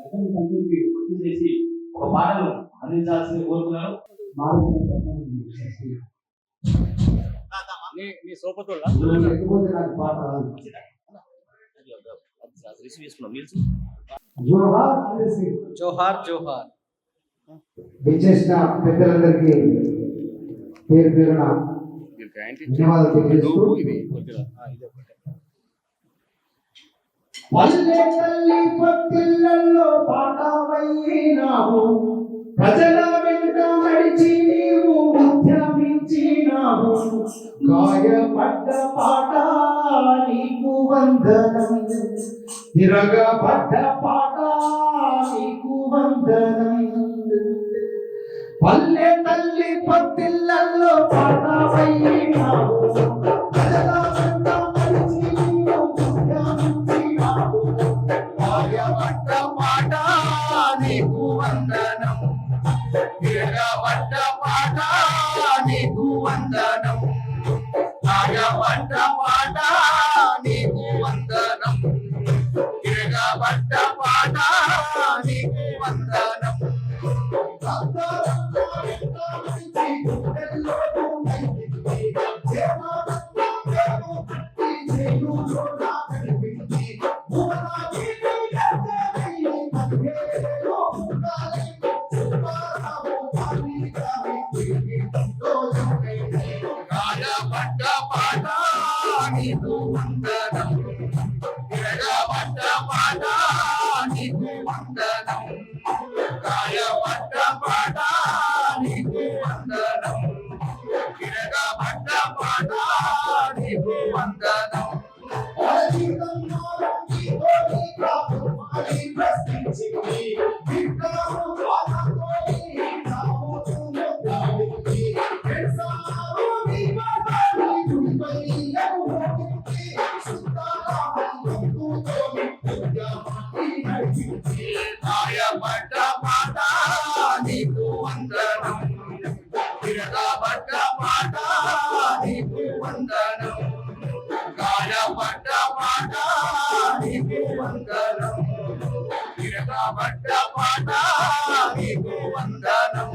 సంతృప్తి పూర్తి చేసి ఒక పాటను అందించాల్సింది కోరుతున్నాను. నీ సోపతోళ్ళ లేకపోతే నాకు పాట రాదు. జోహార్ జోహార్ విచ్చేసిన పెద్దలందరికీ పేరు పేరున ధన్యవాదాలు తెలియజేస్తూ పల్లె తల్లి పొత్తిళ్ళల్లో పాటవైనావు, ప్రజల వెంట నడిచి నీవు ఉద్యమించినావు. గాయపడ్డ పాట నీకు వందనం, తిరగబడ్డ పాట నీకు వందనం. పల్లె తల్లి పొత్తిళ్ళల్లో పాటవైనావు, ప్రజల వెంట నడిచి నీవు ఉద్యమించినావు. గాయపడ్డ పాట నీకు వందనం, తిరగబడ్డ పాట నీకు వందనం. గాయపడ్డ పాట నీకు వందనం, తిరగబడ్డ పాట నీకు వందనం. గాయపడ్డ పాట నీకు వందనం, తిరగబడ్డ పాట నీకు వందనం. గాయపడ్డ పాట నీకు వందనం, తిరగబడ్డ పాట నీకు వందనం. గాయపడ్డ పాట నీకు వందనం, తిరగబడ్డ పాట నీకు వందనం. గాయపడ్డ పాట నీకు వందనం, తిరగబడ్డ పాట నీకు వందనం.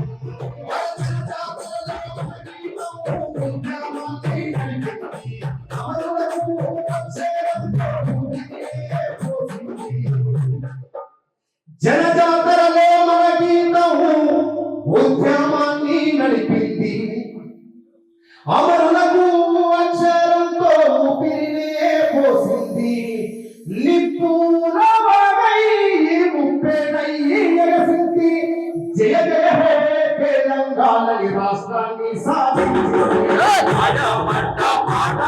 జనజాతరలో మన గీతం ఉద్యమాన్ని నడిపింది, అమరులకు అక్షరంతో ఊపిరినే పోసింది. నిప్పులవై ముప్పెనై ఎగసింది, జయ జయ హే తెలంగాణ రాష్ట్రాన్ని సాధించింది. గాయపడ్డ పాట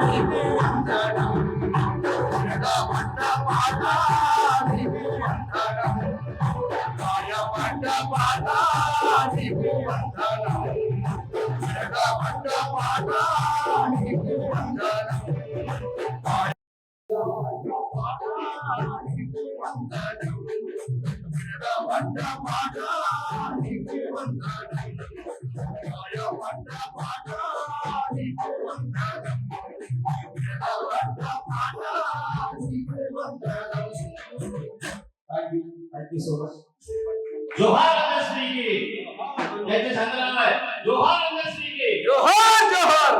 నీకు వందనం, తిరగబడ్డ పాట నీకు వందనం. గాయపడ్డ పాట నీకు వందనం, తిరగబడ్డ పాట నీకు వందనం. తిరగబడ్డ పాట నీకు వందనం, గాయపడ్డ పాట నీకు వందనం. తిరగబడ్డ పాట నీకు వందనం. Thank you so much. Johar